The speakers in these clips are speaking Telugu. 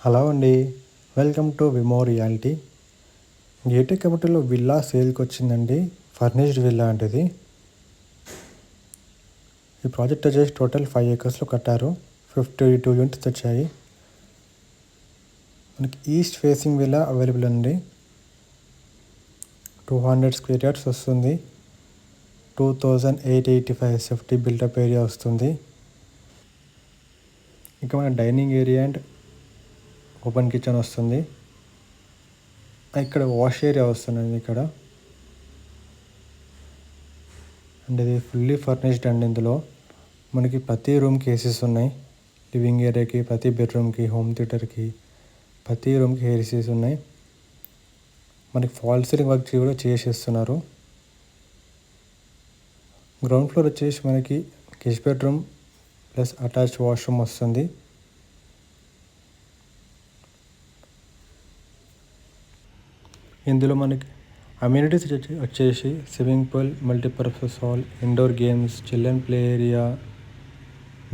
హలో అండి, వెల్కమ్ టు విమో రియాలిటీ. గేటెడ్ కమ్యూనిటీలో విల్లా సేల్కి వచ్చిందండి. ఫర్నిష్డ్ విల్లా అంటే ఇది. ఈ ప్రాజెక్ట్ వచ్చేసి టోటల్ 5 acresలో కట్టారు. 52 యూనిట్స్ వచ్చాయి. మనకి ఈస్ట్ ఫేసింగ్ విల్లా అవైలబుల్ అండి. 200 square yards వస్తుంది. 2885 సేఫ్టీ బిల్టప్ ఏరియా వస్తుంది. ఇంకా మన dining area and open kitchen వస్తుంది. ఇక్కడ వాష్ ఏరియా వస్తుందండి. ఇక్కడ అండ్ ఇది ఫుల్లీ ఫర్నిష్డ్ అండి. ఇందులో మనకి ప్రతి రూమ్కి ఏసీస్ ఉన్నాయి. లివింగ్ ఏరియాకి, ప్రతి బెడ్రూమ్కి, హోమ్ థియేటర్కి, ప్రతి రూమ్కి ఏసీస్ ఉన్నాయి. మనకి ఫాల్ సీలింగ్ వర్క్ కూడా చేసేస్తున్నారు. గ్రౌండ్ ఫ్లోర్ వచ్చేసి మనకి guest bedroom plus attached washroom వస్తుంది. ఇందులో మనకి అమ్యూనిటీస్ వచ్చేసి swimming pool, multipurpose hall, indoor games, children play area,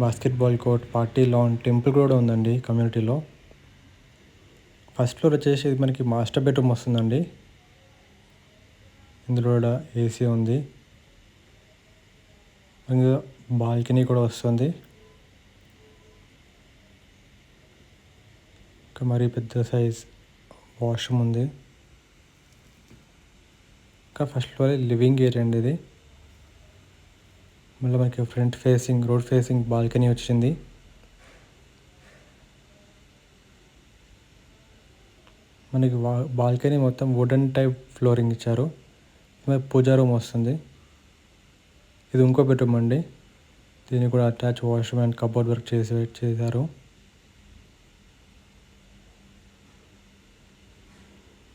basketball court, party lawn, temple కూడా ఉందండి కమ్యూనిటీలో. ఫస్ట్ ఫ్లోర్ వచ్చేసి ఇది మనకి మాస్టర్ బెడ్రూమ్ వస్తుందండి. ఇందులో కూడా ఏసీ ఉంది. ఇందులో బాల్కనీ కూడా వస్తుంది. ఇంకా మరీ పెద్ద సైజ్ వాష్రూమ్ ఉంది. ఇంకా ఫస్ట్ ఫ్లోర్ లివింగ్ ఏరియా అండి ఇది. మళ్ళీ మనకి front facing, road facing balcony వచ్చింది. మనకి బాల్కనీ మొత్తం వుడెన్ టైప్ ఫ్లోరింగ్ ఇచ్చారు. పూజా రూమ్ వస్తుంది. ఇది ఇంకో బెడ్రూమ్ అండి. దీన్ని కూడా attach washroom and cupboard work చేశారు.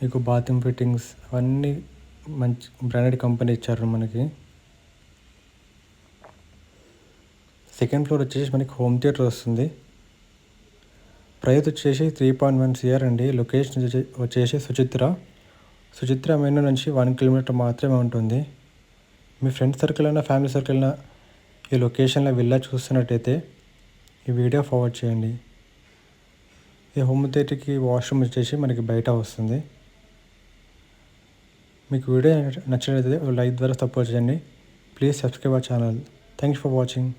మీకు బాత్రూమ్ ఫిట్టింగ్స్ అవన్నీ మంచి బ్రాండెడ్ కంపెనీ ఇచ్చారు మనకి. సెకండ్ ఫ్లోర్ వచ్చేసి మనకి హోమ్ థియేటర్ వస్తుంది. ప్రైస్ వచ్చేసి 3.1 CR అండి. లొకేషన్ వచ్చేసి సుచిత్ర మెయిన్ నుంచి 1 kilometer మాత్రమే ఉంటుంది. మీ ఫ్రెండ్ సర్కిల్ అయినా ఫ్యామిలీ సర్కిల్ అయినా ఈ లొకేషన్లో విల్లా చూస్తున్నట్టయితే ఈ వీడియో ఫార్వర్డ్ చేయండి. ఈ హోమ్ థియేటర్కి వాష్రూమ్ వచ్చేసి మనకి బయట వస్తుంది. మీకు వీడియో నచ్చినట్లయితే లైక్ ద్వారా సపోర్ట్ చేయండి. Please subscribe our channel. Thanks for watching.